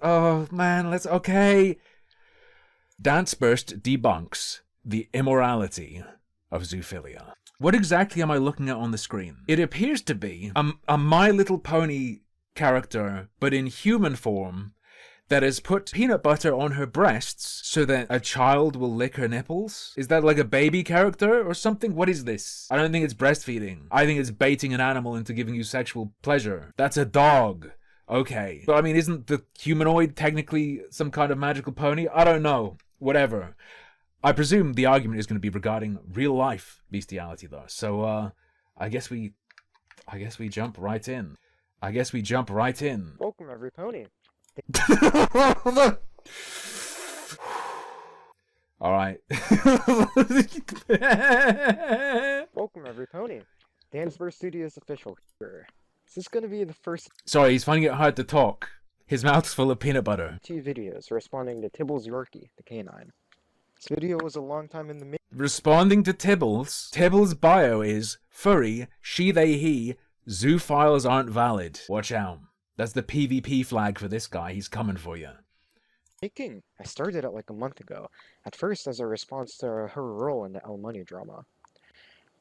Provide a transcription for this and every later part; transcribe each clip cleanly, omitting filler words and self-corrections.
oh man, okay. Danceburst debunks the immorality of zoophilia. What exactly am I looking at on the screen? It appears to be a My Little Pony character, but in human form, that has put peanut butter on her breasts so that a child will lick her nipples? Is that like a baby character or something? What is this? I don't think it's breastfeeding. I think it's baiting an animal into giving you sexual pleasure. That's a dog. Okay. But I mean, isn't the humanoid technically some kind of magical pony? I don't know. Whatever. I presume the argument is going to be regarding real life bestiality though. So I guess we jump right in. Welcome every pony. Alright. Welcome every pony. Danceburst Studios official here. Is this gonna be the first Sorry, he's finding it hard to talk. His mouth's full of peanut butter. 2 videos responding to Tibbles Yorkie, the canine? This video was a long time in the making. Responding to Tibbles. Tibbles' bio is furry, she, they, he, zoophiles aren't valid. Watch out. That's the PvP flag for this guy. He's coming for you. I started it like a month ago, at first as a response to her role in the El Money drama.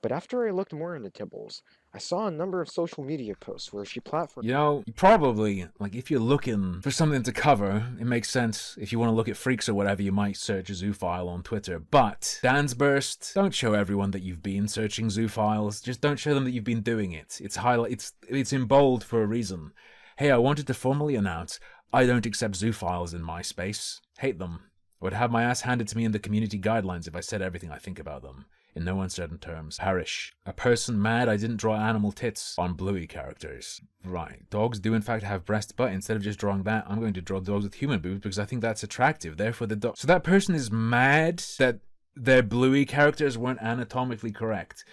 But after I looked more into Tibbles, I saw a number of social media posts where she platformed. You know, probably, like, if you're looking for something to cover, it makes sense. If you want to look at freaks or whatever, you might search a zoophile on Twitter. But, Danceburst, don't show everyone that you've been searching zoophiles. Just don't show them that you've been doing it. It's in bold for a reason. Hey, I wanted to formally announce I don't accept zoophiles in my space. Hate them. I would have my ass handed to me in the community guidelines if I said everything I think about them. In no uncertain terms. Perish. A person mad I didn't draw animal tits on bluey characters. Right. Dogs do in fact have breast, but instead of just drawing that, I'm going to draw dogs with human boobs because I think that's attractive. Therefore the dog... So that person is mad that their bluey characters weren't anatomically correct.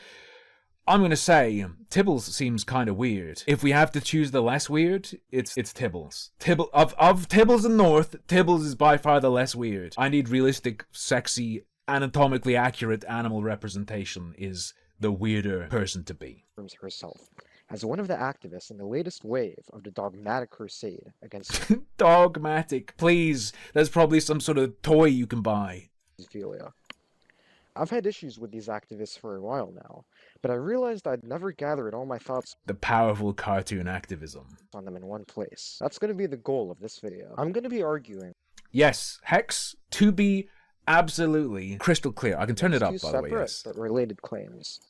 I'm gonna say, Tibbles seems kind of weird. If we have to choose the less weird, it's Tibbles. Of Tibbles and North, Tibbles is by far the less weird. I need realistic, sexy, anatomically accurate animal representation is the weirder person to be. Herself as one of the activists in the latest wave of the dogmatic crusade against Dogmatic, please. There's probably some sort of toy you can buy. zoophilia. I've had issues with these activists for a while now, but I realized I'd never gathered all my thoughts The powerful cartoon activism. on them in one place. That's going to be the goal of this video. I'm going to be arguing Yes, Hex, to be absolutely crystal clear. I can turn it up, two by the way, separate yes. but related claims.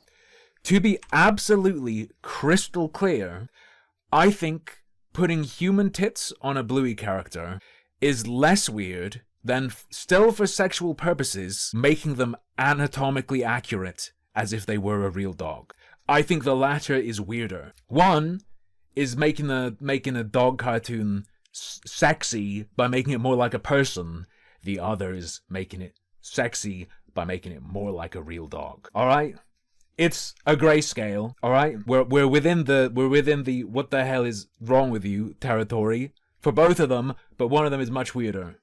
To be absolutely crystal clear, I think putting human tits on a bluey character is less weird than, still for sexual purposes, making them anatomically accurate as if they were a real dog. I think the latter is weirder. One is making a dog cartoon sexy by making it more like a person. The other is making it sexy by making it more like a real dog. All right? It's a grayscale. All right? We're within the what the hell is wrong with you territory for both of them, but one of them is much weirder.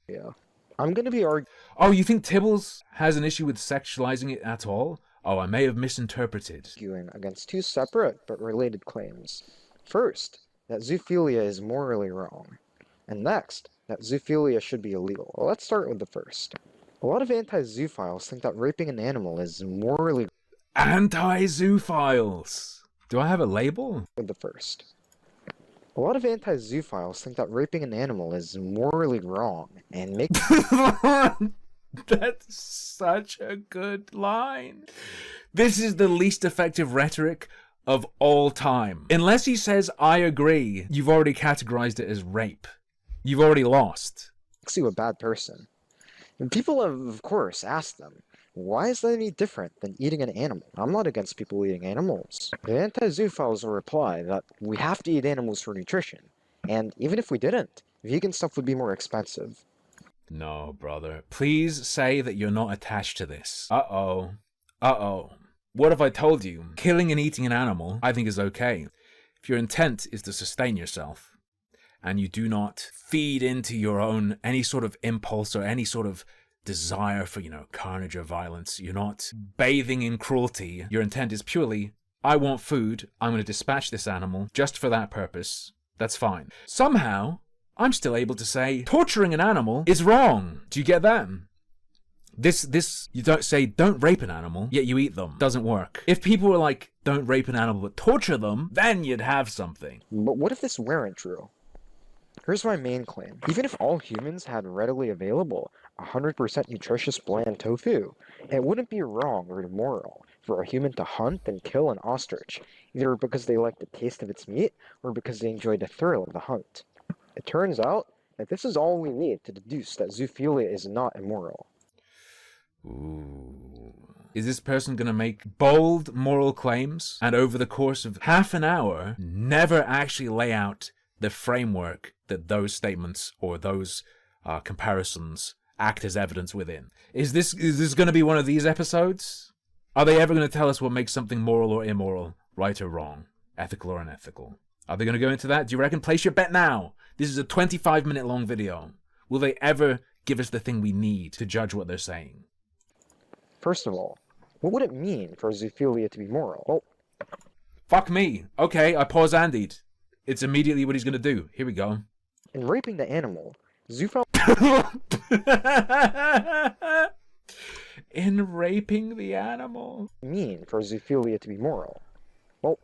Yeah. I'm going to be arguing Oh, you think Tibbles has an issue with sexualizing it at all? Oh, I may have misinterpreted. against two separate but related claims. First, that zoophilia is morally wrong. And next, that zoophilia should be illegal. Well, let's start with the first. A lot of anti-zoophiles think that raping an animal is morally Anti-zoophiles. Do I have a label? with the first. A lot of anti-zoophiles think that raping an animal is morally wrong and make That's such a good line. This is the least effective rhetoric of all time. Unless he says, I agree, you've already categorized it as rape. You've already lost. makes you a bad person. And people have, of course, asked them, why is that any different than eating an animal? I'm not against people eating animals. The anti-zoophiles will reply that we have to eat animals for nutrition. And even if we didn't, vegan stuff would be more expensive. No, brother. Please say that you're not attached to this. Uh-oh. Uh-oh. What if I told you? Killing and eating an animal, I think, is okay. If your intent is to sustain yourself, and you do not feed into your own any sort of impulse or any sort of desire for, carnage or violence, you're not bathing in cruelty. Your intent is purely, I want food, I'm going to dispatch this animal just for that purpose. That's fine. Somehow, I'm still able to say torturing an animal is wrong. Do you get that? This, you don't say don't rape an animal, yet you eat them. Doesn't work. If people were like, don't rape an animal but torture them, then you'd have something. But what if this weren't true? Here's my main claim. Even if all humans had readily available 100% nutritious bland tofu, it wouldn't be wrong or immoral for a human to hunt and kill an ostrich, either because they like the taste of its meat or because they enjoy the thrill of the hunt. It turns out that this is all we need to deduce that zoophilia is not immoral. Ooh. Is this person going to make bold moral claims and over the course of half an hour never actually lay out the framework that those statements or those comparisons act as evidence within? Is this going to be one of these episodes? Are they ever going to tell us what makes something moral or immoral, right or wrong, ethical or unethical? Are they going to go into that? Do you reckon? Place your bet now. This is a 25-minute long video. Will they ever give us the thing we need to judge what they're saying? First of all, what would it mean for zoophilia to be moral? Well, fuck me. Okay, I pause Andied. It's immediately what he's going to do. Here we go. in raping the animal, zoophilia In raping the animal. mean for zoophilia to be moral? Well,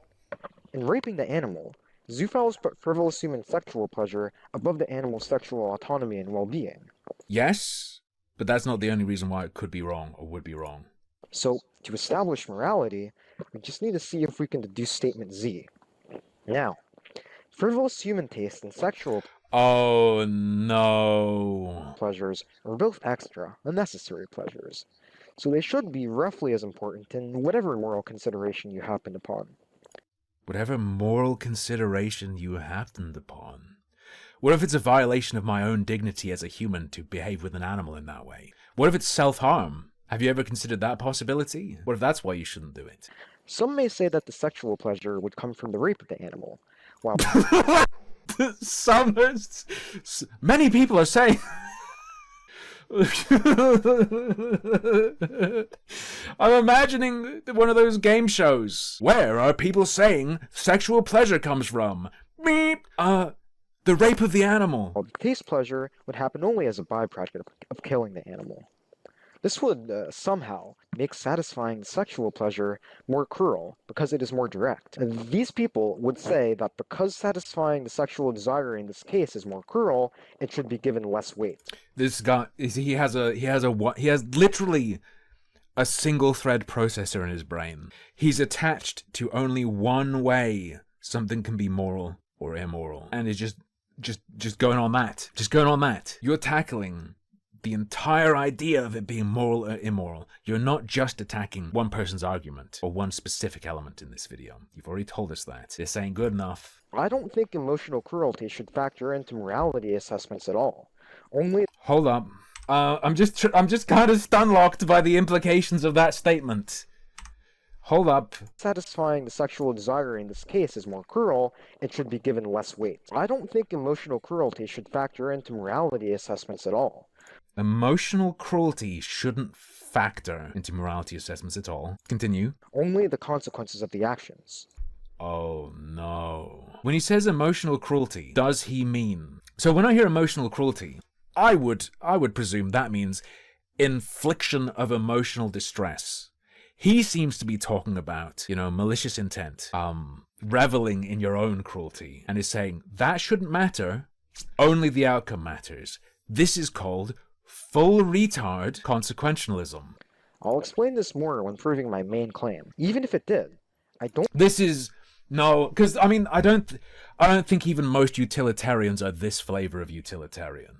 in raping the animal, zoophiles put frivolous human sexual pleasure above the animal's sexual autonomy and well-being. Yes, but that's not the only reason why it could be wrong or would be wrong. So, to establish morality, we just need to see if we can deduce statement Z. Now, frivolous human taste and sexual Oh no. pleasures are both extra, unnecessary pleasures, so they should be roughly as important in whatever moral consideration you happened upon. Whatever moral consideration you happened upon. What if it's a violation of my own dignity as a human to behave with an animal in that way? What if it's self-harm? Have you ever considered that possibility? What if that's why you shouldn't do it? Some may say that the sexual pleasure would come from the rape of the animal, while Many people are saying... I'm imagining one of those game shows. Where are people saying sexual pleasure comes from? Beep. The rape of the animal. the taste pleasure would happen only as a byproduct of killing the animal. This would somehow make satisfying the sexual pleasure more cruel because it is more direct. And these people would say that because satisfying the sexual desire in this case is more cruel, it should be given less weight. This guy, he has literally a single thread processor in his brain. He's attached to only one way something can be moral or immoral, and is just going on that. Just going on that. You're tackling the entire idea of it being moral or immoral. You're not just attacking one person's argument or one specific element in this video. You've already told us that. They're saying good enough. I don't think emotional cruelty should factor into morality assessments at all. Only Hold up. I'm just kind of stunlocked by the implications of that statement. Hold up. satisfying the sexual desire in this case is more cruel, it should be given less weight. I don't think emotional cruelty should factor into morality assessments at all. Emotional cruelty shouldn't factor into morality assessments at all. Continue. Only the consequences of the actions. Oh no. When he says emotional cruelty, does he mean... So when I hear emotional cruelty, I would presume that means infliction of emotional distress. He seems to be talking about, malicious intent, reveling in your own cruelty, and is saying that shouldn't matter, only the outcome matters. This is called full retard consequentialism. I'll explain this more when proving my main claim. Even if it did, I don't... This is... No, because, I don't think even most utilitarians are this flavor of utilitarian.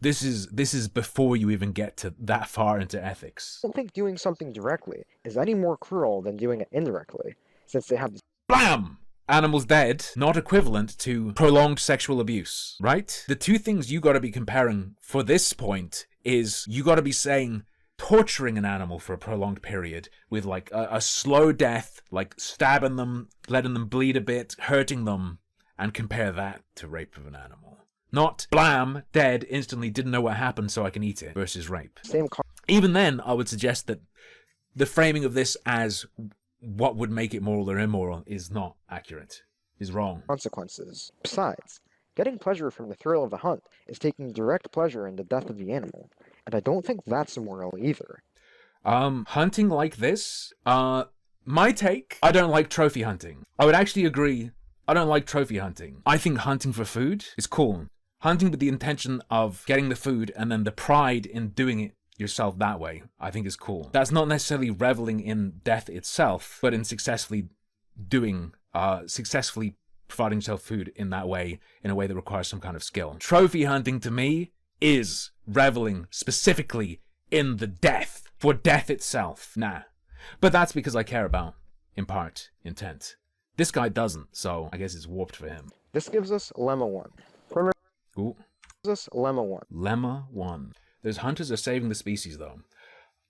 This is before you even get to that far into ethics. I don't think doing something directly is any more cruel than doing it indirectly, since they have this... BLAM! Animals dead, not equivalent to prolonged sexual abuse, right? The two things you gotta be comparing for this point is you gotta be saying torturing an animal for a prolonged period with like a slow death, like stabbing them, letting them bleed a bit, hurting them, and compare that to rape of an animal. Not blam, dead, instantly didn't know what happened so I can eat it versus rape. Even then, I would suggest that the framing of this as what would make it moral or immoral is not accurate, is wrong. consequences. Besides, Getting pleasure from the thrill of the hunt is taking direct pleasure in the death of the animal, and I don't think that's immoral either. Hunting like this, my take, I don't like trophy hunting. I would actually agree, I don't like trophy hunting. I think hunting for food is cool. Hunting with the intention of getting the food and then the pride in doing it yourself that way, I think is cool. That's not necessarily reveling in death itself, but in successfully providing yourself food in that way, in a way that requires some kind of skill. Trophy hunting to me is reveling specifically in the death, for death itself. Nah. But that's because I care about, in part, intent. This guy doesn't, so I guess it's warped for him. This gives us Lemma 1. Ooh. Gives us Lemma 1. Lemma 1. Those hunters are saving the species, though.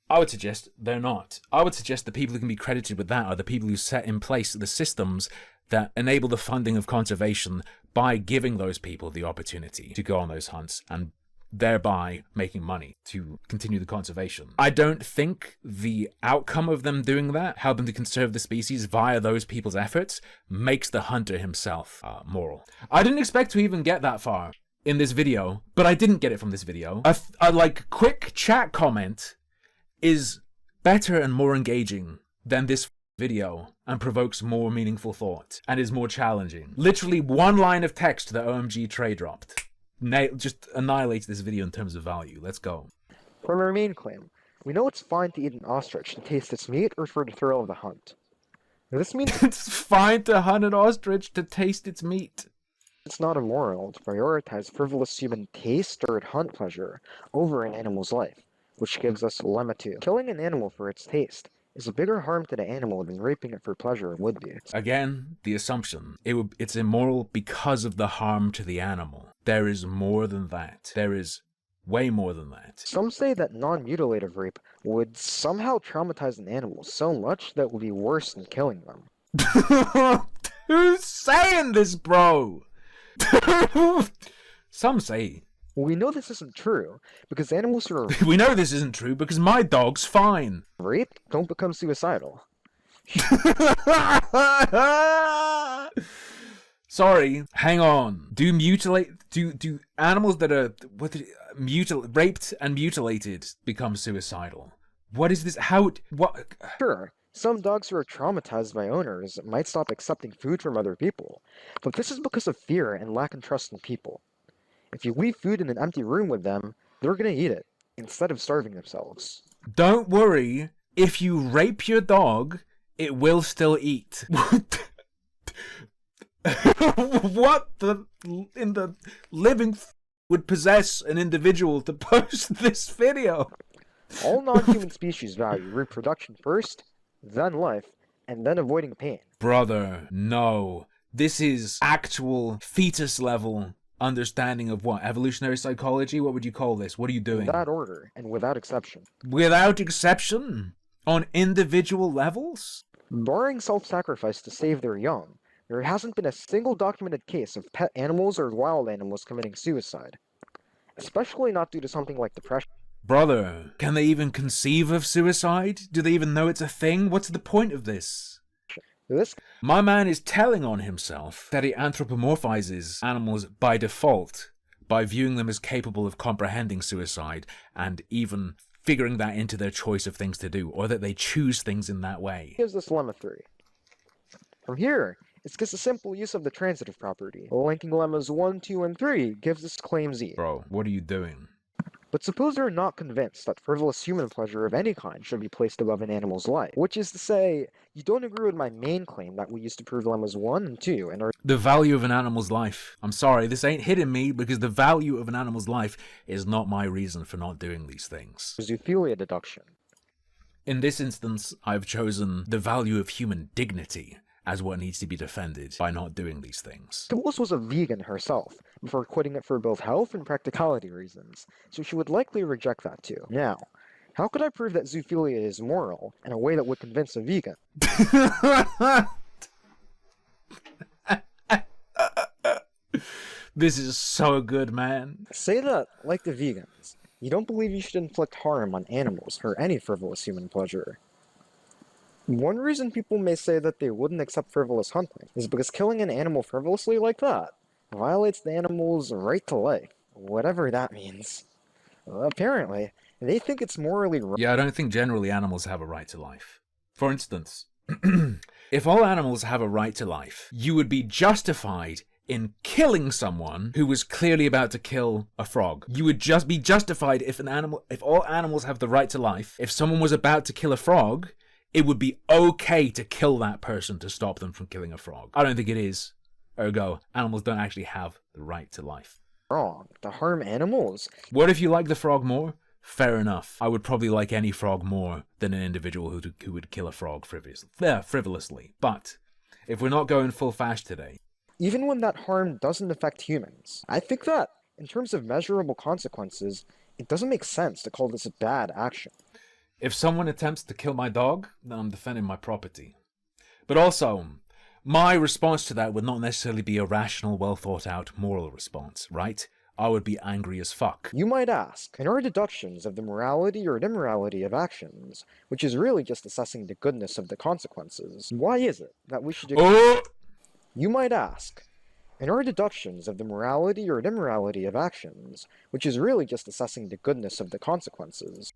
I would suggest they're not. I would suggest the people who can be credited with that are the people who set in place the systems that enable the funding of conservation by giving those people the opportunity to go on those hunts and thereby making money to continue the conservation. I don't think the outcome of them doing that, helping to conserve the species via those people's efforts, makes the hunter himself moral. I didn't expect to even get that far in this video, but I didn't get it from this video. A like quick chat comment is better and more engaging than this video and provokes more meaningful thought and is more challenging. Literally one line of text that OMG Trey dropped just annihilates this video in terms of value. Let's go. From our main claim, we know it's fine to eat an ostrich to taste its meat or for the thrill of the hunt. This means it's fine to hunt an ostrich to taste its meat. It's not immoral to prioritize frivolous human taste or hunt pleasure over an animal's life, which gives us Lemma 2. Killing an animal for its taste is a bigger harm to the animal than raping it for pleasure would be. Again, the assumption. It's immoral because of the harm to the animal. There is more than that. There is way more than that. Some say that non-mutilative rape would somehow traumatize an animal so much that it would be worse than killing them. Who's saying this, bro? Some say. We know this isn't true, because animals who are We know this isn't true because my dog's fine. raped don't become suicidal. Sorry, hang on. Do animals that are raped and mutilated become suicidal? What is this? What? Sure, some dogs who are traumatized by owners might stop accepting food from other people, but this is because of fear and lack of trust in people. If you leave food in an empty room with them, they're gonna eat it, instead of starving themselves. Don't worry, if you rape your dog, it will still eat. What in the living would possess an individual to post this video? All non-human species value reproduction first, then life, and then avoiding pain. Brother, no. This is actual fetus level understanding of what? Evolutionary psychology? What would you call this? What are you doing? In that order, and without exception. Without exception? On individual levels? Barring self-sacrifice to save their young, there hasn't been a single documented case of pet animals or wild animals committing suicide. Especially not due to something like depression. Brother, can they even conceive of suicide? Do they even know it's a thing? What's the point of this? My man is telling on himself that he anthropomorphizes animals by default, by viewing them as capable of comprehending suicide and even figuring that into their choice of things to do, or that they choose things in that way. Gives us Lemma 3. From here, it's just a simple use of the transitive property. Linking lemmas 1, 2, and 3 gives us claim Z. Bro, what are you doing? But suppose they're not convinced that frivolous human pleasure of any kind should be placed above an animal's life. Which is to say, you don't agree with my main claim that we used to prove lemmas 1 and 2 and are the value of an animal's life. I'm sorry, this ain't hitting me because the value of an animal's life is not my reason for not doing these things. zoophilia deduction. In this instance, I've chosen the value of human dignity as what needs to be defended by not doing these things. Toulouse was a vegan herself, before quitting it for both health and practicality reasons, so she would likely reject that too. Now, how could I prove that zoophilia is moral in a way that would convince a vegan? This is so good, man. Say that, like the vegans, you don't believe you should inflict harm on animals for any frivolous human pleasure. One reason people may say that they wouldn't accept frivolous hunting is because killing an animal frivolously like that violates the animal's right to life, whatever that means. Apparently, they think it's morally wrong. Yeah, I don't think generally animals have a right to life. For instance, if all animals have a right to life, you would be justified in killing someone who was clearly about to kill a frog. You would just be justified if all animals have the right to life, if someone was about to kill a frog, it would be okay to kill that person to stop them from killing a frog. I don't think it is. Ergo, animals don't actually have the right to life. Wrong to harm animals. What if you like the frog more? Fair enough. I would probably like any frog more than an individual who would kill a frog frivolously. But if we're not going full fast today, Even when that harm doesn't affect humans. I think that, in terms of measurable consequences, it doesn't make sense to call this a bad action. if someone attempts to kill my dog, then I'm defending my property. But also, my response to that would not necessarily be a rational, well-thought-out moral response, right? I would be angry as fuck. You might ask, in our deductions of the morality or immorality of actions, which is really just assessing the goodness of the consequences, why is it that we should... You might ask, in our deductions of the morality or immorality of actions, which is really just assessing the goodness of the consequences.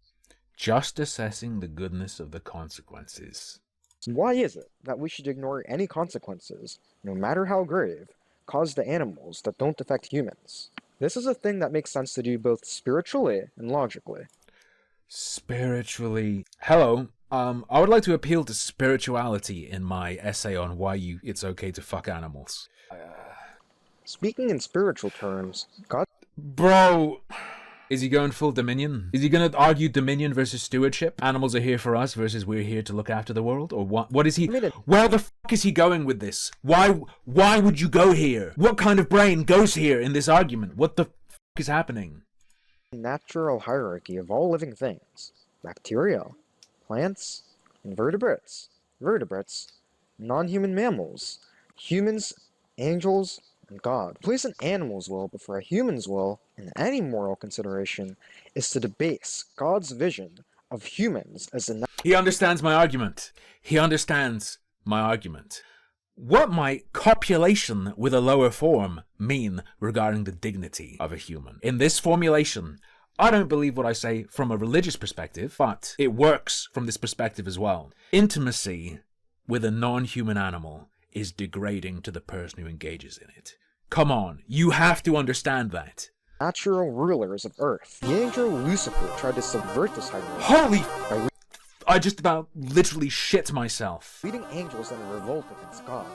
Just assessing the goodness of the consequences. Why is it that we should ignore any consequences, no matter how grave, caused to animals that don't affect humans? This is a thing that makes sense to do both spiritually and logically. Spiritually. Hello. I would like to appeal to spirituality in my essay on why it's okay to fuck animals. Speaking in spiritual terms, God... Bro! Is he going full Dominion? Is he going to argue Dominion versus stewardship? Animals are here for us versus we're here to look after the world? Or what is he... Where the fuck is he going with this? Why would you go here? What kind of brain goes here in this argument? What the fuck is happening? Natural hierarchy of all living things. Bacteria, plants, invertebrates, vertebrates, non-human mammals, humans, angels, and God. To place an animal's will before a human's will in any moral consideration is to debase God's vision of humans as a... He understands my argument. He understands my argument. What might copulation with a lower form mean regarding the dignity of a human? In this formulation, I don't believe what I say from a religious perspective, but it works from this perspective as well. Intimacy with a non-human animal is degrading to the person who engages in it. Come on, you have to understand that. Natural rulers of Earth. The angel Lucifer tried to subvert this hierarchy. Holy... I just about literally shit myself. Leading angels in a revolt against God,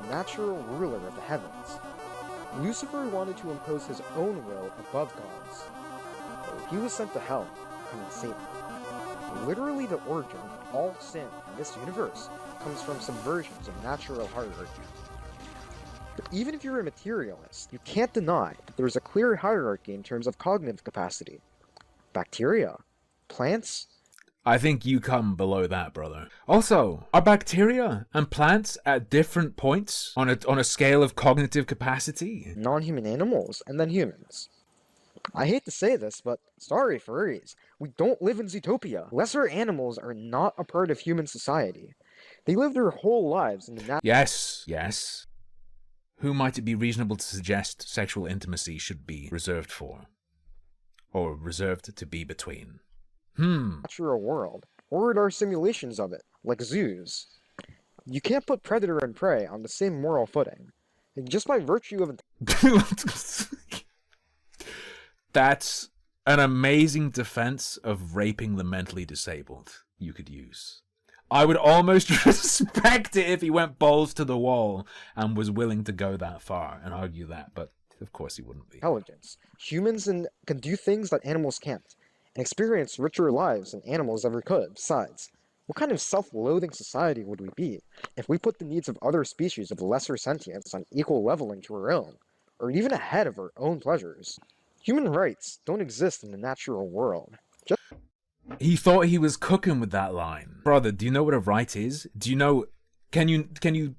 the natural ruler of the heavens. Lucifer wanted to impose his own will above God's. He was sent to hell, becoming Satan. Literally the origin of all sin in this universe comes from subversions of natural hierarchy. But even if you're a materialist, you can't deny that there's a clear hierarchy in terms of cognitive capacity. Bacteria, plants... I think you come below that, brother. Also, are bacteria and plants at different points on a scale of cognitive capacity? Non-human animals, and then humans. I hate to say this, but sorry, furries. We don't live in Zootopia. Lesser animals are not a part of human society. They live their whole lives in the Yes. Who might it be reasonable to suggest sexual intimacy should be reserved for? Or reserved to be between? Natural world, or in our simulations of it, like zoos. You can't put predator and prey on the same moral footing, just by virtue of... That's an amazing defense of raping the mentally disabled you could use. I would almost respect it if he went balls to the wall and was willing to go that far and argue that, but of course he wouldn't be. Intelligence. Humans can do things that animals can't, and experience richer lives than animals ever could. Besides, what kind of self-loathing society would we be if we put the needs of other species of lesser sentience on equal leveling to our own, or even ahead of our own pleasures? Human rights don't exist in the natural world. He thought he was cooking with that line. Brother, do you know what a right is? Do you know... Can you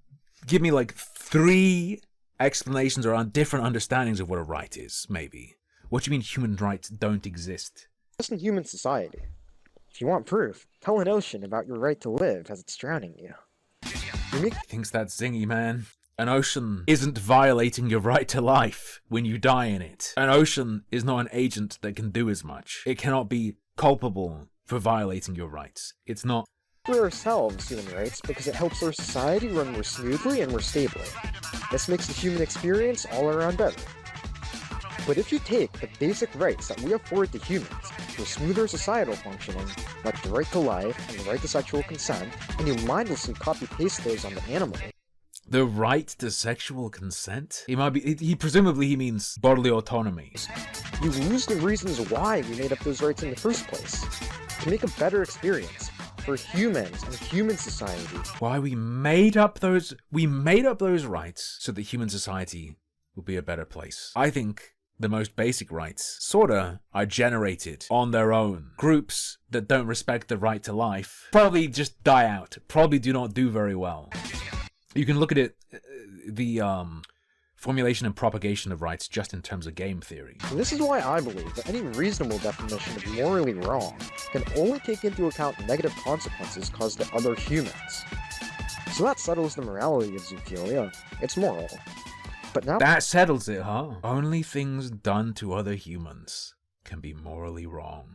give me like 3 explanations or different understandings of what a right is, maybe? What do you mean human rights don't exist? Just in human society. If you want proof, tell an ocean about your right to live as it's drowning you. He thinks that's zingy, man. An ocean isn't violating your right to life when you die in it. An ocean is not an agent that can do as much. It cannot be culpable for violating your rights. It's not. For ourselves, human rights, because it helps our society run more smoothly and more stably. This makes the human experience all around better. But if you take the basic rights that we afford to humans for smoother societal functioning, like the right to life and the right to sexual consent, and you mindlessly copy-paste those on the animal, The right to sexual consent? He presumably means bodily autonomy. you lose the reasons why we made up those rights in the first place. To make a better experience for humans and human society. Why we made up those rights so that human society would be a better place. I think the most basic rights sorta are generated on their own. Groups that don't respect the right to life probably just die out, probably do not do very well. You can look at it, the formulation and propagation of rights just in terms of game theory. And this is why I believe that any reasonable definition of morally wrong can only take into account negative consequences caused to other humans. So that settles the morality of zoophilia. It's moral. But now That settles it, huh? Only things done to other humans can be morally wrong.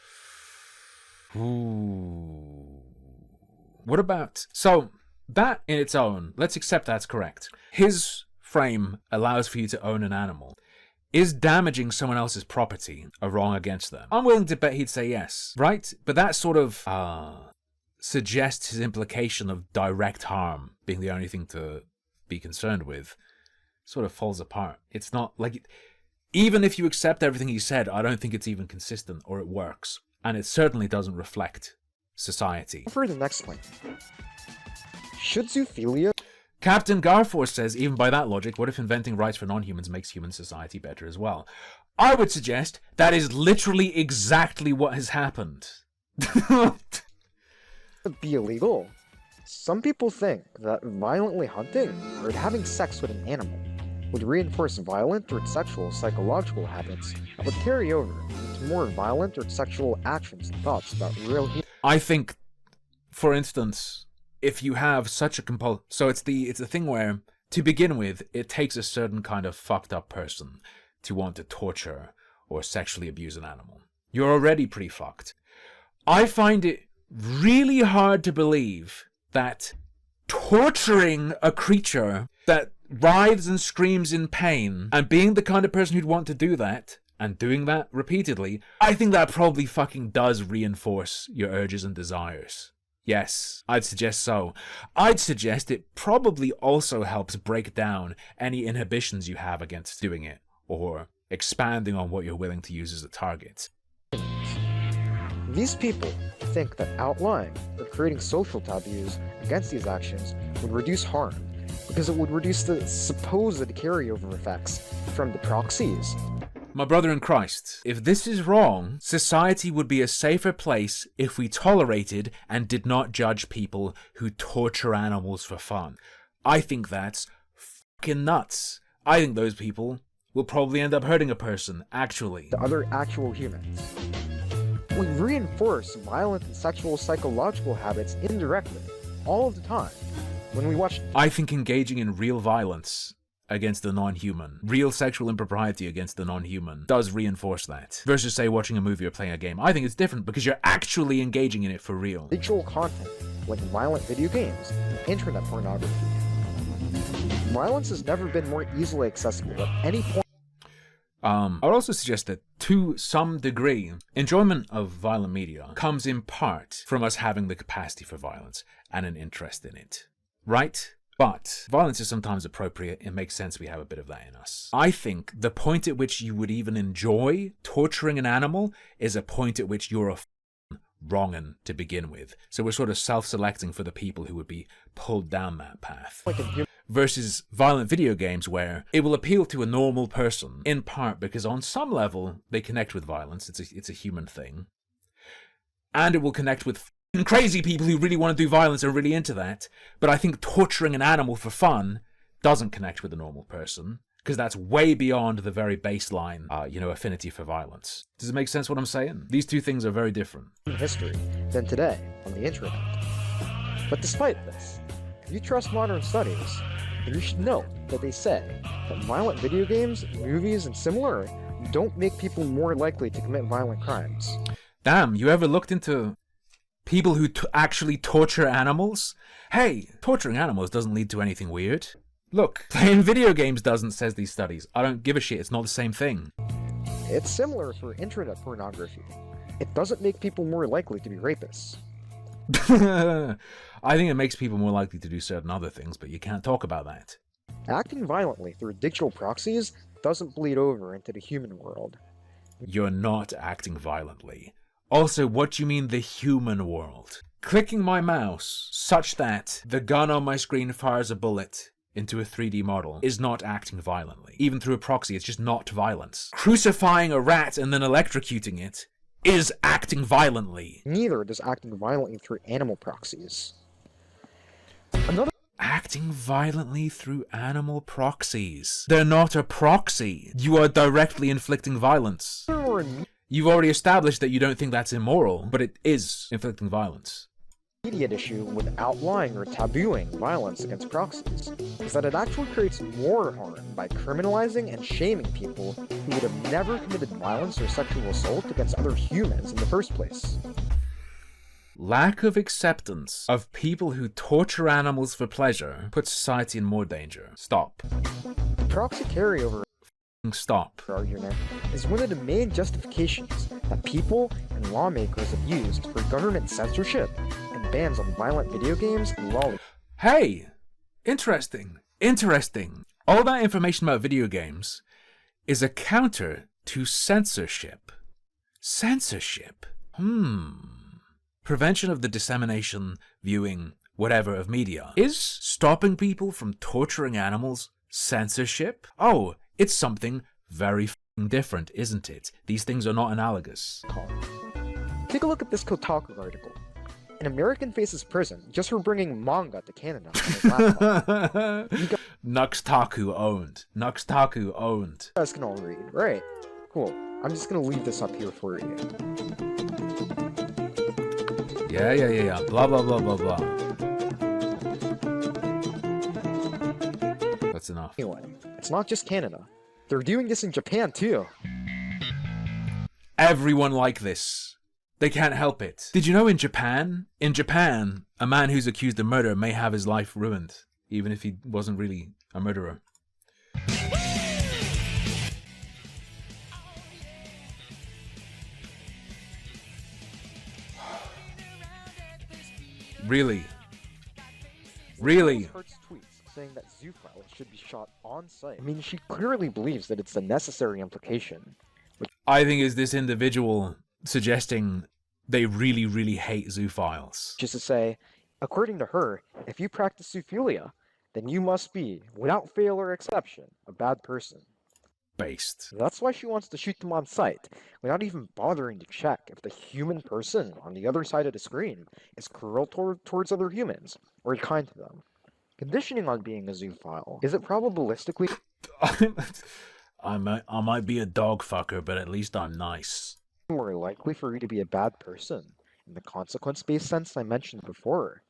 Ooh. What about... So, that in its own, let's accept that's correct. His frame allows for you to own an animal. Is damaging someone else's property a wrong against them? I'm willing to bet he'd say yes, right? But that sort of suggests his implication of direct harm being the only thing to be concerned with. Sort of falls apart. It's not like... Even if you accept everything he said, I don't think it's even consistent or it works. And it certainly doesn't reflect society. for the next claim. Should zoophilia... Captain Garforce says, even by that logic, what if inventing rights for non-humans makes human society better as well? I would suggest that is literally exactly what has happened. be illegal? Some people think that violently hunting or having sex with an animal would reinforce violent or sexual psychological habits that would carry over to more violent or sexual actions and thoughts about real humans. I think, for instance, if you have such a so it's the thing where, to begin with, it takes a certain kind of fucked up person to want to torture or sexually abuse an animal. You're already pretty fucked. I find it really hard to believe that torturing a creature that writhes and screams in pain and being the kind of person who'd want to do that and doing that repeatedly, I think that probably fucking does reinforce your urges and desires. Yes, I'd suggest so. I'd suggest it probably also helps break down any inhibitions you have against doing it, or expanding on what you're willing to use as a target. These people think that outlying or creating social taboos against these actions would reduce harm, because it would reduce the supposed carryover effects from the proxies. My brother in Christ, if this is wrong, society would be a safer place if we tolerated and did not judge people who torture animals for fun. I think that's fucking nuts. I think those people will probably end up hurting a person, actually. To other actual humans. We reinforce violent and sexual psychological habits indirectly, all of the time. When we watch... I think engaging in real violence against the non-human, real sexual impropriety against the non-human, does reinforce that. Versus, say, watching a movie or playing a game. I think it's different because you're actually engaging in it for real. Visual content, like violent video games and internet pornography. Violence has never been more easily accessible at any point. I would also suggest that, to some degree, enjoyment of violent media comes in part from us having the capacity for violence and an interest in it. Right? But violence is sometimes appropriate. It makes sense we have a bit of that in us. I think the point at which you would even enjoy torturing an animal is a point at which you're a wrong'un to begin with. So we're sort of self-selecting for the people who would be pulled down that path. Versus violent video games where it will appeal to a normal person, in part because on some level they connect with violence. It's a human thing. And it will connect with crazy people who really want to do violence and are really into that. But I think torturing an animal for fun doesn't connect with a normal person, because that's way beyond the very baseline, affinity for violence. Does it make sense what I'm saying? These two things are very different. History than today on the internet. But despite this, if you trust modern studies, And you should know that they say that violent video games, movies, and similar don't make people more likely to commit violent crimes. Damn, you ever looked into people who actually torture animals? Hey, torturing animals doesn't lead to anything weird. Look, playing video games doesn't, says these studies. I don't give a shit, it's not the same thing. It's similar for internet pornography. It doesn't make people more likely to be rapists. I think it makes people more likely to do certain other things, but you can't talk about that. Acting violently through digital proxies doesn't bleed over into the human world. You're not acting violently. Also, what do you mean the human world? Clicking my mouse such that the gun on my screen fires a bullet into a 3D model is not acting violently. Even through a proxy, it's just not violence. Crucifying a rat and then electrocuting it is acting violently. Neither does acting violently through animal proxies. Acting violently through animal proxies. They're not a proxy. You are directly inflicting violence. You've already established that you don't think that's immoral, but it is inflicting violence. Immediate issue with outlawing or tabooing violence against proxies is that it actually creates more harm by criminalizing and shaming people who would have never committed violence or sexual assault against other humans in the first place. Lack of acceptance of people who torture animals for pleasure puts society in more danger. Stop. The proxy carryover Stop. argument is one of the main justifications that people and lawmakers have used for government censorship and bans on violent video games and lollipops. Hey! Interesting. Interesting. All that information about video games is a counter to censorship. Censorship? Prevention of the dissemination, viewing, whatever of media. Is stopping people from torturing animals censorship? Oh, it's something very f***ing different, isn't it? These things are not analogous. Take a look at this Kotaku article. An American faces prison just for bringing manga to Canada on his laptop. Nuxtaku owned. Nuxtaku owned. You guys can all read, right? Cool. I'm just gonna leave this up here for you. Yeah. Blah, blah, blah, blah, blah. That's enough. Anyway, it's not just Canada. They're doing this in Japan too. Everyone like this. They can't help it. Did you know in Japan, a man who's accused of murder may have his life ruined, even if he wasn't really a murderer. Really? Really? Hurts tweets saying that zoophile should be shot on site. I mean, she clearly believes that it's the necessary implication. I think is this individual suggesting they really, really hate zoophiles. Just to say, according to her, if you practice zoophilia, then you must be, without fail or exception, a bad person. Based. That's why she wants to shoot them on sight, without even bothering to check if the human person on the other side of the screen is cruel towards other humans, or kind to them. Conditioning on being a zoophile, is it probabilistically... I might be a dog fucker, but at least I'm nice. more likely for you to be a bad person, in the consequence-based sense I mentioned before?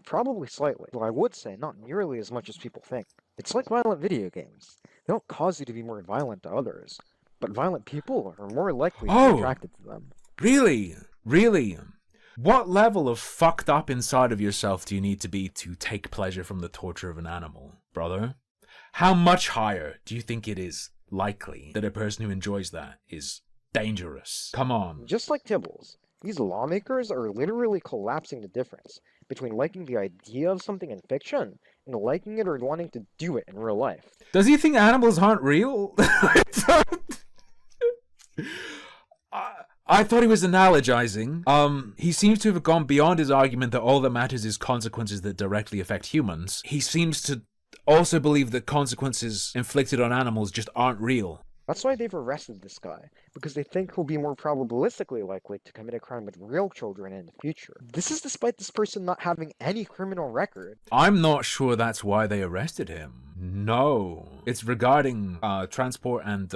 Probably slightly, though I would say not nearly as much as people think. It's like violent video games. They don't cause you to be more violent to others, but violent people are more likely to be attracted to them. Really? Really? What level of fucked up inside of yourself do you need to be to take pleasure from the torture of an animal, brother? How much higher do you think it is likely that a person who enjoys that is dangerous? Come on. Just like Tibbles, these lawmakers are literally collapsing the difference between liking the idea of something in fiction and liking it or wanting to do it in real life. Does he think animals aren't real? I thought he was analogizing. He seems to have gone beyond his argument that all that matters is consequences that directly affect humans. He seems to also believe that consequences inflicted on animals just aren't real. That's why they've arrested this guy, because they think he'll be more probabilistically likely to commit a crime with real children in the future. This is despite this person not having any criminal record. I'm not sure that's why they arrested him. No. It's regarding transport and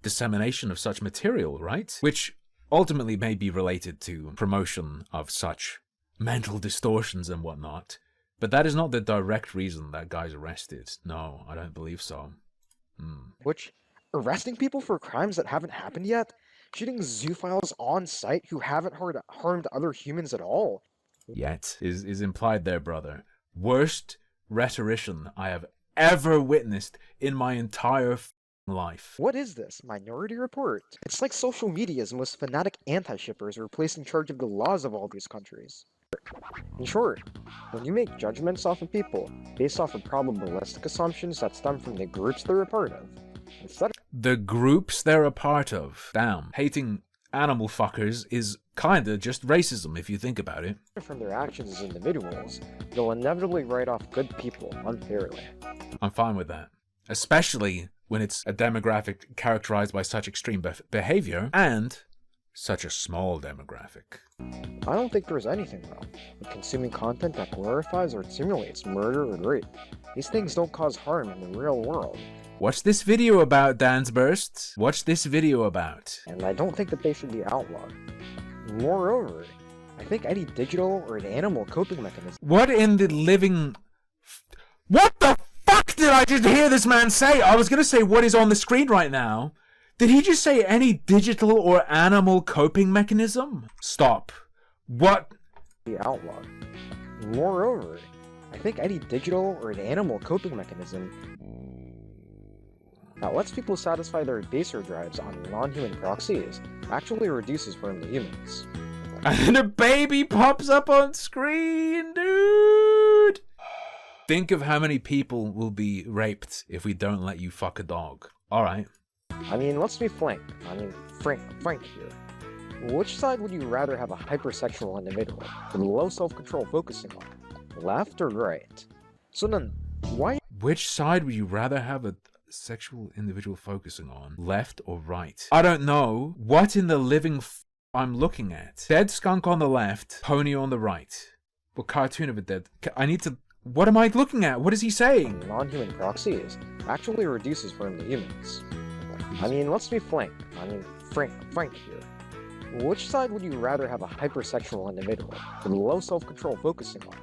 dissemination of such material, right? Which ultimately may be related to promotion of such mental distortions and whatnot. But that is not the direct reason that guy's arrested. No, I don't believe so. Which, arresting people for crimes that haven't happened yet? Shooting zoophiles on site who haven't harmed other humans at all? Yet is implied there, brother. Worst rhetorician I have ever witnessed in my entire life. What is this? Minority Report? It's like social media's most fanatic anti-shippers were placed in charge of the laws of all these countries. In short, when you make judgments off of people based off of probabilistic assumptions that stem from the groups they're a part of, instead The groups they're a part of. Damn. Hating animal fuckers is kinda just racism if you think about it. from their actions as individuals, they'll inevitably write off good people unfairly. I'm fine with that. Especially when it's a demographic characterized by such extreme behavior and such a small demographic. I don't think there's anything wrong with consuming content that glorifies or simulates murder or rape. These things don't cause harm in the real world, What's this video about, Dansburst? What's this video about? and I don't think that they should be outlawed. Moreover, I think any digital or an animal coping mechanism What in the living... What the fuck did I just hear this man say? I was gonna say what is on the screen right now. Did he just say any digital or animal coping mechanism? Stop. What? be outlawed. Moreover, I think any digital or an animal coping mechanism that lets people satisfy their baser drives on non-human proxies actually reduces harm to humans. And a baby pops up on screen, dude! Think of how many people will be raped if we don't let you fuck a dog. Alright. I mean, let's be frank here. Which side would you rather have a hypersexual individual with low self-control focusing on? Left or right? So then, why Which side would you rather have a sexual individual focusing on? Left or right? I don't know. What in the living I'm looking at? Dead skunk on the left, pony on the right. What cartoon of a dead... I need to... What am I looking at? What is he saying? non-human proxies actually reduces harm to humans? I mean, let's be frank here. Which side would you rather have a hypersexual individual with low self-control focusing on?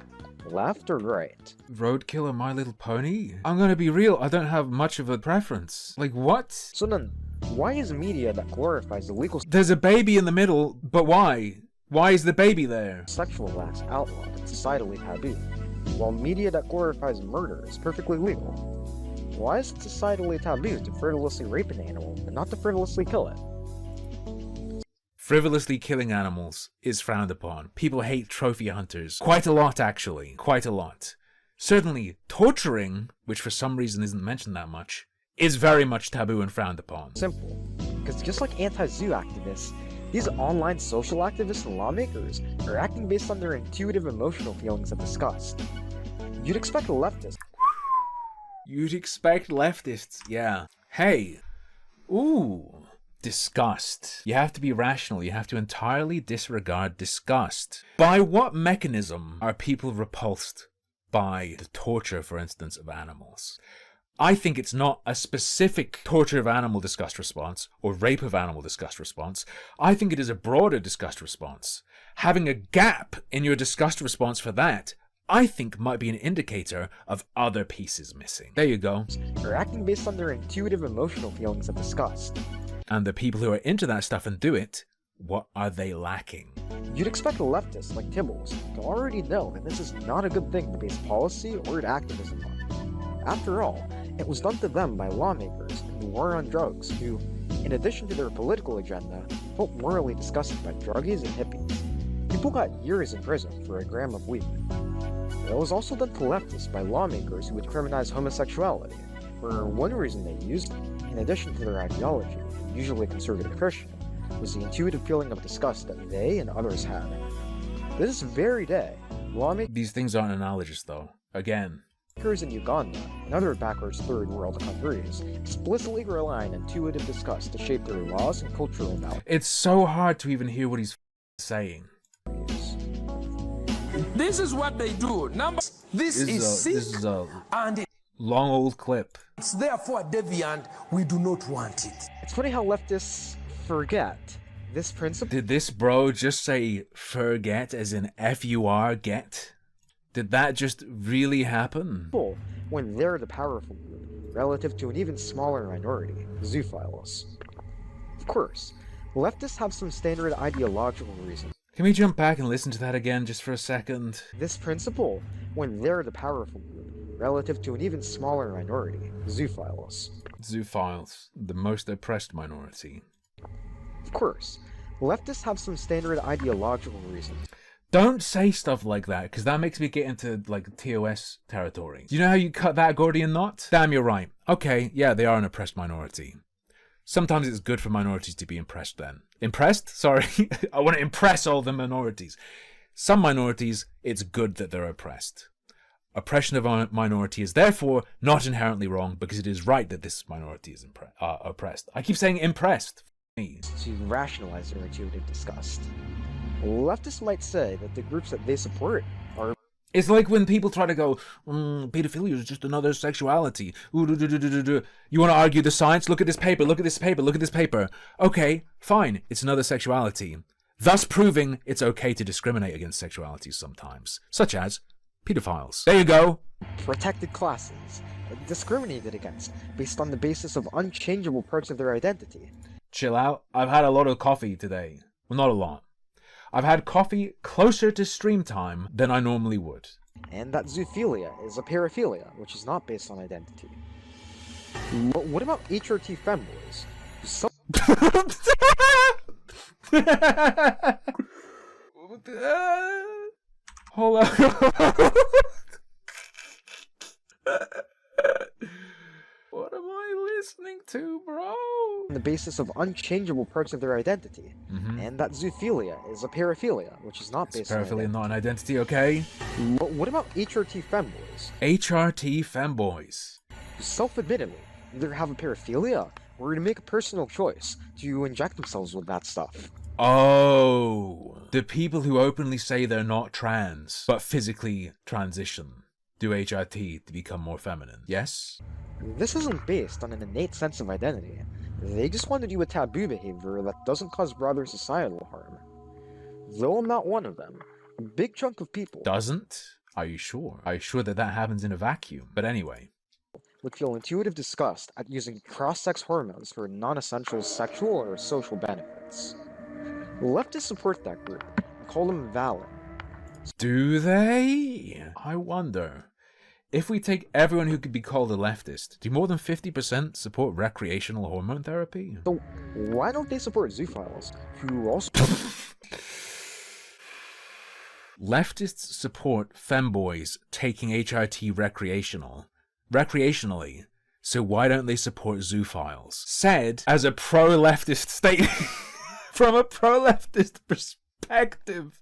Left or right? Roadkill or My Little Pony? I'm gonna be real, I don't have much of a preference. Like, what? So then, why is media that glorifies illegal There's a baby in the middle, but why? Why is the baby there? sexual acts outlawed and societally taboo, while media that glorifies murder is perfectly legal? Why is it societally taboo to frivolously rape an animal, but not to frivolously kill it? Frivolously killing animals is frowned upon. People hate trophy hunters. Quite a lot, actually. Quite a lot. Certainly, torturing, which for some reason isn't mentioned that much, is very much taboo and frowned upon. Simple. Because just like anti-zoo activists, these online social activists and lawmakers are acting based on their intuitive emotional feelings of disgust. You'd expect leftists You'd expect leftists, yeah. Hey. Ooh. Disgust. You have to be rational. You have to entirely disregard disgust. By what mechanism are people repulsed by the torture, for instance, of animals? I think it's not a specific torture of animal disgust response or rape of animal disgust response. I think it is a broader disgust response. Having a gap in your disgust response for that, I think might be an indicator of other pieces missing. There you go. are acting based on their intuitive emotional feelings of disgust. And the people who are into that stuff and do it, what are they lacking? You'd expect leftists like Tibbles to already know that this is not a good thing to base policy or activism on. After all, it was done to them by lawmakers in the war on drugs who, in addition to their political agenda, felt morally disgusted by druggies and hippies. People got years in prison for a gram of weed. It was also done to leftists by lawmakers who would criminalize homosexuality, for one reason they used it, in addition to their ideology, usually conservative Christian, was the intuitive feeling of disgust that they and others had. This very day, lawmakers These things aren't analogous, though. Again. in Uganda and other backwards third world countries explicitly rely on intuitive disgust to shape their laws and cultural values. It's so hard to even hear what he's saying. This is what they do. This is sick, This is a and long old clip. it's therefore deviant. We do not want it. It's funny how leftists forget this principle Did this bro just say forget as in F-U-R get? Did that just really happen? When they're the powerful group, relative to an even smaller minority, zoophiles. Of course, leftists have some standard ideological reasons. Can we jump back and listen to that again just for a second? This principle, when they're the powerful group, relative to an even smaller minority, zoophiles. Zoophiles, the most oppressed minority. Of course, leftists have some standard ideological reasons. Don't say stuff like that, because that makes me get into, like, TOS territory. Do you know how you cut that Gordian knot? Damn, you're right. Okay, yeah, they are an oppressed minority. Sometimes it's good for minorities to be impressed then. Impressed? Sorry. I want to impress all the minorities. Some minorities, it's good that they're oppressed. Oppression of a minority is therefore not inherently wrong, because it is right that this minority is oppressed. I keep saying impressed. To rationalize their intuitive disgust. Leftists might say that the groups that they support are... It's like when people try to go, pedophilia is just another sexuality. You want to argue the science? Look at this paper, look at this paper, look at this paper. Okay, fine, it's another sexuality. Thus proving it's okay to discriminate against sexualities sometimes, such as pedophiles. There you go. Protected classes, discriminated against, based on the basis of unchangeable parts of their identity. Chill out. I've had a lot of coffee today. Well, not a lot. I've had coffee closer to stream time than I normally would. And that zoophilia is a paraphilia, which is not based on identity. What about HRT femboys? Hold on. What am I listening to, bro? On the basis of unchangeable parts of their identity. And that zoophilia is a paraphilia, which is not based on identity. Paraphilia, not an identity, okay? What about HRT femboys? HRT femboys. Self-admittedly, either have a paraphilia, or to make a personal choice to inject themselves with that stuff. Oh, the people who openly say they're not trans, but physically transition, do HRT to become more feminine, yes? This isn't based on an innate sense of identity. They just want to do a taboo behavior that doesn't cause broader societal harm. Though I'm not one of them, a big chunk of people doesn't? Are you sure? Are you sure that that happens in a vacuum? But anyway. Would feel intuitive disgust at using cross-sex hormones for non-essential sexual or social benefits. Leftists support that group and call them valid. Do they? I wonder. If we take everyone who could be called a leftist, do more than 50% support recreational hormone therapy? So why don't they support zoophiles, who also... Leftists support femboys taking HRT recreationally, so why don't they support zoophiles? Said as a pro-leftist statement, from a pro-leftist perspective.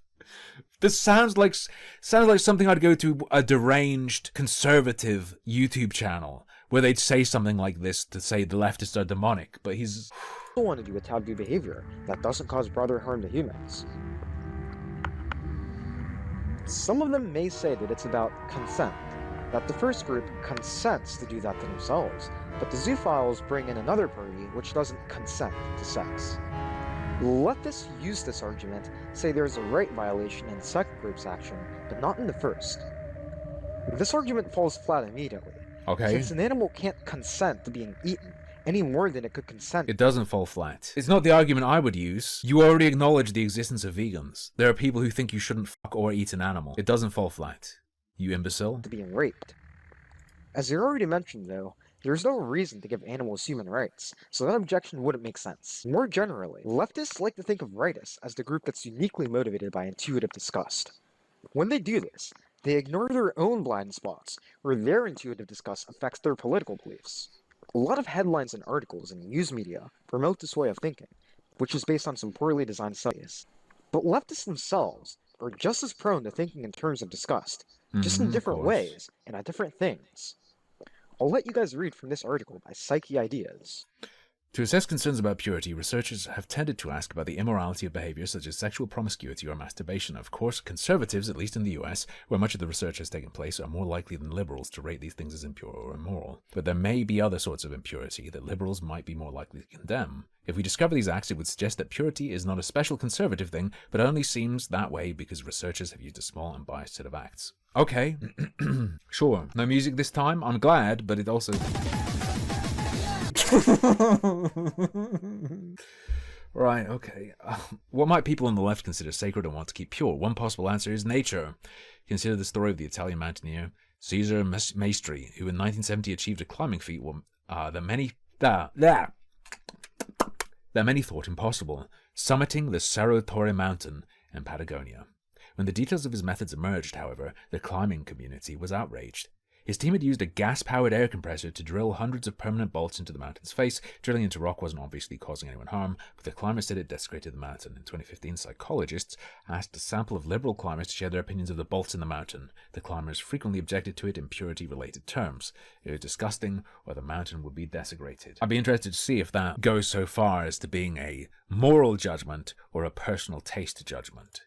This sounds like something I'd go to a deranged conservative YouTube channel where they'd say something like this to say the leftists are demonic, but he's... I want to do a taboo behavior that doesn't cause broader harm to humans. Some of them may say that it's about consent, that the first group consents to do that to themselves, but the zoophiles bring in another party which doesn't consent to sex. Leftists use this argument, say there's a right violation in the second group's action, but not in the first. This argument falls flat immediately, since an animal can't consent to being eaten, any more than it could consent. It doesn't fall flat. It's not the argument I would use. You already acknowledge the existence of vegans. There are people who think you shouldn't fuck or eat an animal. It doesn't fall flat. You imbecile. To being raped. As you already mentioned, though, there's no reason to give animals human rights, so that objection wouldn't make sense. More generally, leftists like to think of rightists as the group that's uniquely motivated by intuitive disgust. When they do this, they ignore their own blind spots, where their intuitive disgust affects their political beliefs. A lot of headlines and articles in news media promote this way of thinking, which is based on some poorly designed studies. But leftists themselves are just as prone to thinking in terms of disgust, just in different ways and at different things. I'll let you guys read from this article by Psyche Ideas. To assess concerns about purity, researchers have tended to ask about the immorality of behaviors such as sexual promiscuity or masturbation. Of course, conservatives, at least in the US, where much of the research has taken place, are more likely than liberals to rate these things as impure or immoral. But there may be other sorts of impurity that liberals might be more likely to condemn. If we discover these acts, it would suggest that purity is not a special conservative thing, but only seems that way because researchers have used a small and biased set of acts. Okay. Sure. No music this time. I'm glad, but it also... Right, okay. What might people on the left consider sacred and want to keep pure? One possible answer is nature. Consider the story of the Italian mountaineer Cesare Maestri, who in 1970 achieved a climbing feat that many thought impossible, summiting the Cerro Torre mountain in Patagonia. When the details of his methods emerged, however, the climbing community was outraged. His team had used a gas-powered air compressor to drill hundreds of permanent bolts into the mountain's face. Drilling into rock wasn't obviously causing anyone harm, but the climbers said it desecrated the mountain. In 2015, psychologists asked a sample of liberal climbers to share their opinions of the bolts in the mountain. The climbers frequently objected to it in purity-related terms. It was disgusting, or the mountain would be desecrated. I'd be interested to see if that goes so far as to being a moral judgment or a personal taste judgment.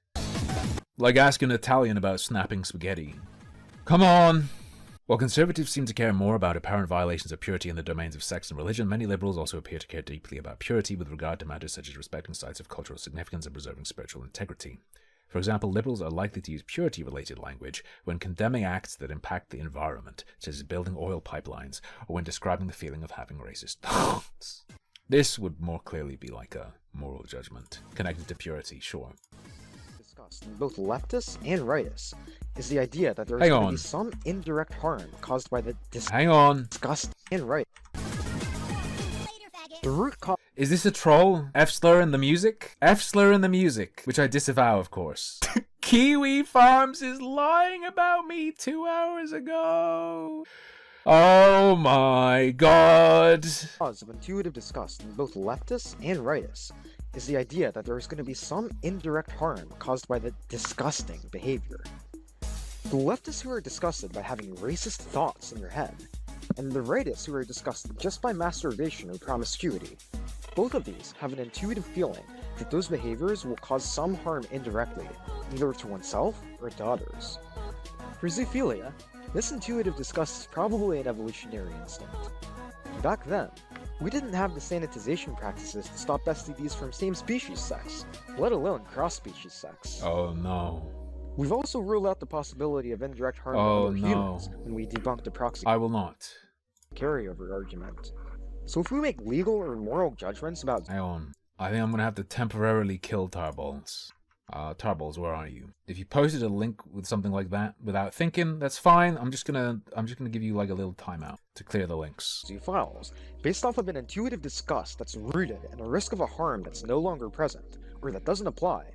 Like asking an Italian about snapping spaghetti. Come on! While conservatives seem to care more about apparent violations of purity in the domains of sex and religion, many liberals also appear to care deeply about purity with regard to matters such as respecting sites of cultural significance and preserving spiritual integrity. For example, liberals are likely to use purity-related language when condemning acts that impact the environment, such as building oil pipelines, or when describing the feeling of having racist thoughts. This would more clearly be like a moral judgment, connected to purity, sure. In both leftists and rightists is the idea that there is going to be some indirect harm caused by the disgust and right. The root cause. Is this a troll? F-slur in the music? F-slur in the music, which I disavow, of course. Kiwi Farms is lying about me 2 hours ago. Oh my god. The cause of intuitive disgust in both leftists and rightists is the idea that there is going to be some indirect harm caused by the disgusting behavior. The leftists who are disgusted by having racist thoughts in their head, and the rightists who are disgusted just by masturbation or promiscuity. Both of these have an intuitive feeling that those behaviors will cause some harm indirectly, either to oneself or to others. For zoophilia, this intuitive disgust is probably an evolutionary instinct. Back then, we didn't have the sanitization practices to stop STDs from same-species sex, let alone cross-species sex. Oh no. We've also ruled out the possibility of indirect harm to other humans when we debunked the proxy I will not. carryover argument. So if we make legal or moral judgments about— Hang on. I think I'm gonna have to temporarily kill Tarballs. Tarballs, where are you? If you posted a link with something like that without thinking, that's fine. I'm just gonna give you like a little timeout to clear the links. Files, based off of an intuitive disgust that's rooted in a risk of a harm that's no longer present, or that doesn't apply.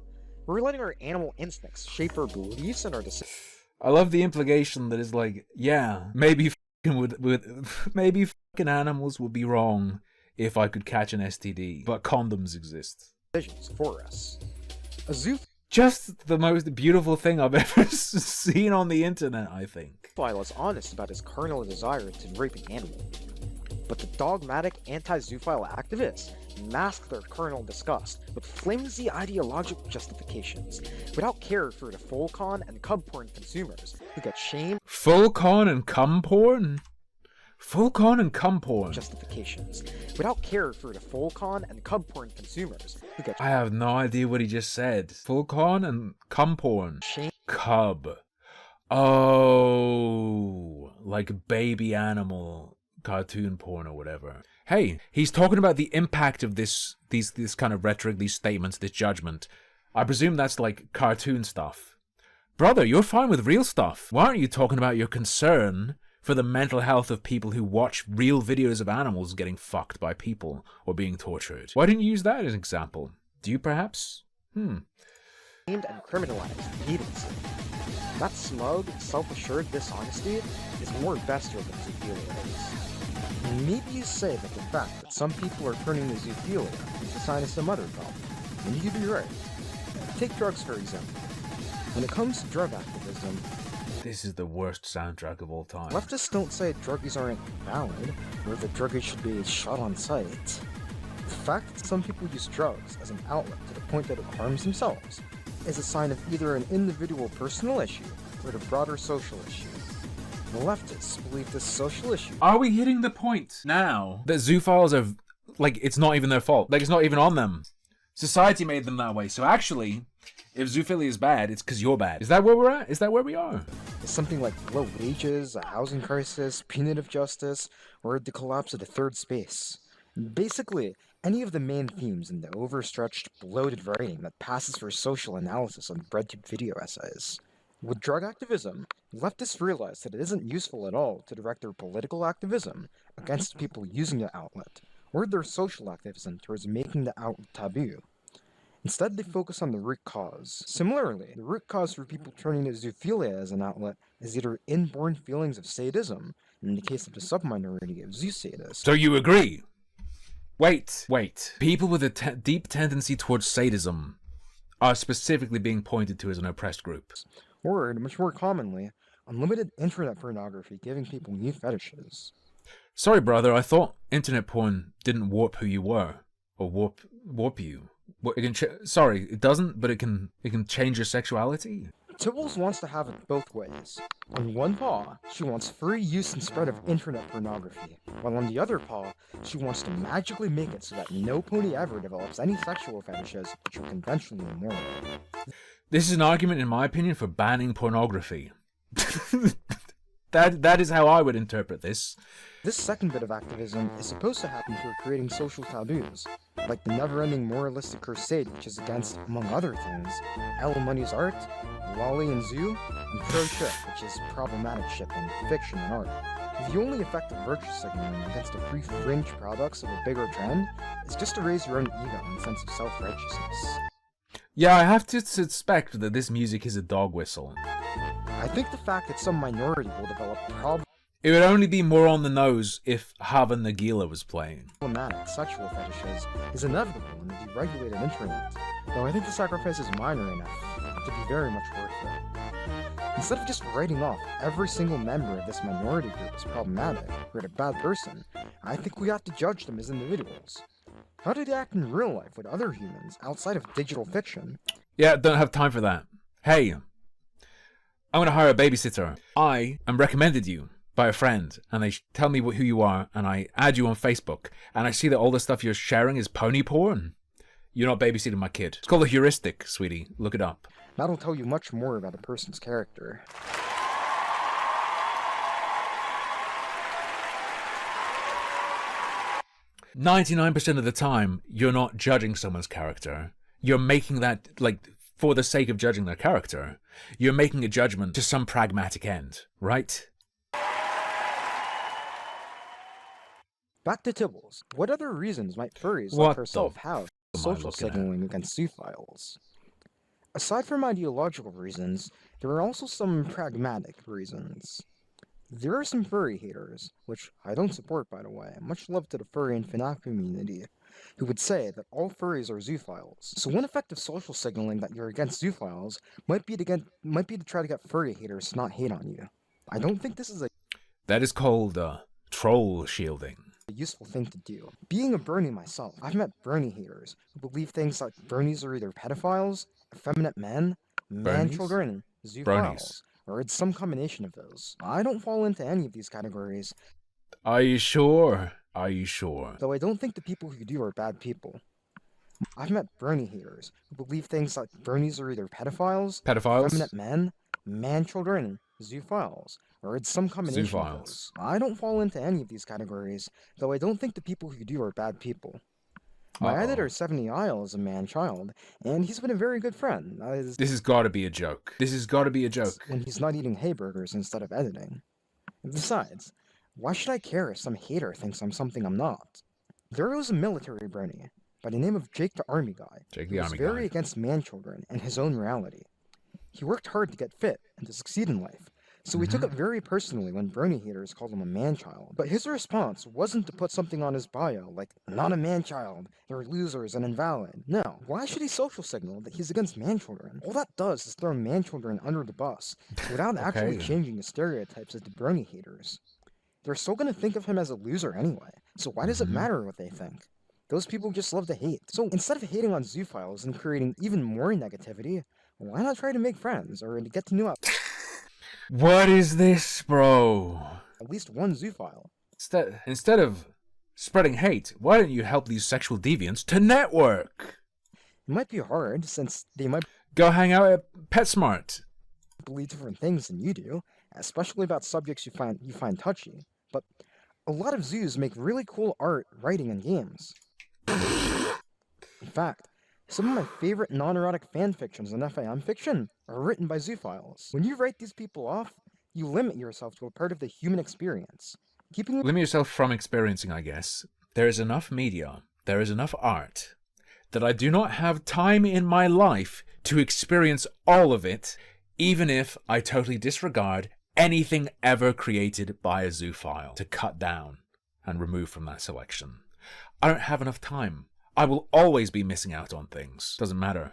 We're letting our animal instincts shape our beliefs and our decisions. I love the implication that is like, yeah, maybe maybe animals would be wrong if I could catch an STD, but condoms exist. For us. A zoo just the most beautiful thing I've ever seen on the internet, I think. Zoophile is honest about his carnal desire to rape an animal. But the dogmatic anti-zoophile activists mask their carnal disgust with flimsy ideological justifications, without care for the full con and cub porn consumers who get shamed. Full con and cum porn? Full con and cum porn. Justifications, without care for the full con and cub porn consumers who get— I have no idea what he just said. Full con and cum porn. Cub. Oh, like baby animal cartoon porn or whatever. Hey, he's talking about the impact of this kind of rhetoric, these statements, this judgment. I presume that's like cartoon stuff. Brother, you're fine with real stuff. Why aren't you talking about your concern for the mental health of people who watch real videos of animals getting fucked by people or being tortured? Why didn't you use that as an example? Do you perhaps? And criminalized needlessly. That smug, self-assured dishonesty is more bestial than zoophilia is. Maybe you say that the fact that some people are turning to zoophilia is a sign of some other problem. And you'd be right. Take drugs, for example. When it comes to drug activism, this is the worst soundtrack of all time. Leftists don't say druggies aren't valid, or that druggies should be shot on sight. The fact that some people use drugs as an outlet to the point that it harms themselves is a sign of either an individual personal issue or the broader social issue. The leftists believe this social issue— Are we hitting the point now that zoophiles are, like, it's not even their fault? Like, it's not even on them. Society made them that way. So actually, if zoophilia is bad, it's because you're bad. Is that where we're at? Is that where we are? is something like low wages, a housing crisis, punitive justice, or the collapse of the third space. Basically, any of the main themes in the overstretched, bloated writing that passes for social analysis on BreadTube video essays. With drug activism, leftists realize that it isn't useful at all to direct their political activism against people using the outlet, or their social activism towards making the outlet taboo. Instead, they focus on the root cause. Similarly, the root cause for people turning to zoophilia as an outlet is either inborn feelings of sadism, in the case of the subminority of zoosadists. So you agree? Wait. People with a deep tendency towards sadism are specifically being pointed to as an oppressed group. Or, much more commonly, unlimited internet pornography giving people new fetishes. Sorry, brother, I thought internet porn didn't warp who you were. Or warp you. It can sorry, it doesn't, but it can change your sexuality? Tibbles wants to have it both ways. On one paw, she wants free use and spread of internet pornography, while on the other paw, she wants to magically make it so that no pony ever develops any sexual fetishes which are conventionally immoral. This is an argument, in my opinion, for banning pornography. That is how I would interpret this. This second bit of activism is supposed to happen through creating social taboos, like the never-ending moralistic crusade which is against, among other things, L. Money's art, Lolly and Zoo, and pro-ship, which is problematic shipping, fiction, and art. The only effective virtue signaling against the free fringe products of a bigger trend is just to raise your own ego and sense of self-righteousness. Yeah, I have to suspect that this music is a dog whistle. I think the fact that some minority will develop It would only be more on the nose if Hava Nagila was playing. problematic sexual fetishes is inevitable in the deregulated internet, though I think the sacrifice is minor enough to be very much worth it. Instead of just writing off every single member of this minority group as problematic or a bad person, I think we have to judge them as individuals. How do they act in real life with other humans outside of digital fiction? Yeah, don't have time for that. Hey, I'm gonna hire a babysitter. I am recommended you by a friend, and they tell me who you are, and I add you on Facebook, and I see that all the stuff you're sharing is pony porn. You're not babysitting my kid. It's called a heuristic, sweetie. Look it up. That'll tell you much more about a person's character. "99% of the time, you're not judging someone's character. You're making that, for the sake of judging their character. You're making a judgment to some pragmatic end, right?" Back to Tibbles. What other reasons might furries What like herself the have am I social looking at? signaling against zoophiles? Aside from ideological reasons, there are also some pragmatic reasons. There are some furry haters, which I don't support by the way, much love to the furry and FNAF community, who would say that all furries are zoophiles. So one effective social signaling that you're against zoophiles might be to try to get furry haters to not hate on you. I don't think this is a That is called, troll shielding. useful thing to do. Being a Brony myself, I've met Brony haters who believe things like Bronies are either pedophiles, effeminate men, Bronies? children, zoophiles, Bronies. or it's some combination of those. I don't fall into any of these categories, Are you sure? Are you sure? though I don't think the people who do are bad people. I've met Brony haters who believe things like Bronies are either pedophiles, Pedophiles? effeminate men, children, zoophiles, or it's some combination of Zoophiles. those. I don't fall into any of these categories, though I don't think the people who do are bad people. My Uh-oh. editor, 70 Isle, is a man-child, and he's been a very good friend. This has got to be a joke. This has got to be a joke. When he's not eating hayburgers instead of editing. Besides, why should I care if some hater thinks I'm something I'm not? There was a military Brony by the name of Jake the Army Guy, Jake who the was Army very Guy. against man-children and his own morality. He worked hard to get fit and to succeed in life, so he took it very personally when Brony haters called him a man-child. But his response wasn't to put something on his bio like, "Not a man-child, they're losers and invalid." No, why should he social signal that he's against man-children? All that does is throw man-children under the bus, without actually Okay. changing the stereotypes of the Brony haters. They're still gonna think of him as a loser anyway, so why does it matter what they think? Those people just love to hate. So instead of hating on zoophiles and creating even more negativity, why not try to make friends, or to get to know What is this, bro? at least one zoophile? Instead of spreading hate, why don't you help these sexual deviants to network? It might be hard, since they might Go hang out at PetSmart. believe different things than you do, especially about subjects you find touchy. But a lot of zoos make really cool art, writing, and games. In fact, some of my favorite non-erotic fan fictions and FAM fiction are written by zoophiles. When you write these people off, you limit yourself to a part of the human experience, keeping Limit yourself from experiencing, I guess. There is enough media, there is enough art, that I do not have time in my life to experience all of it, even if I totally disregard anything ever created by a zoophile to cut down and remove from that selection. I don't have enough time. I will always be missing out on things. Doesn't matter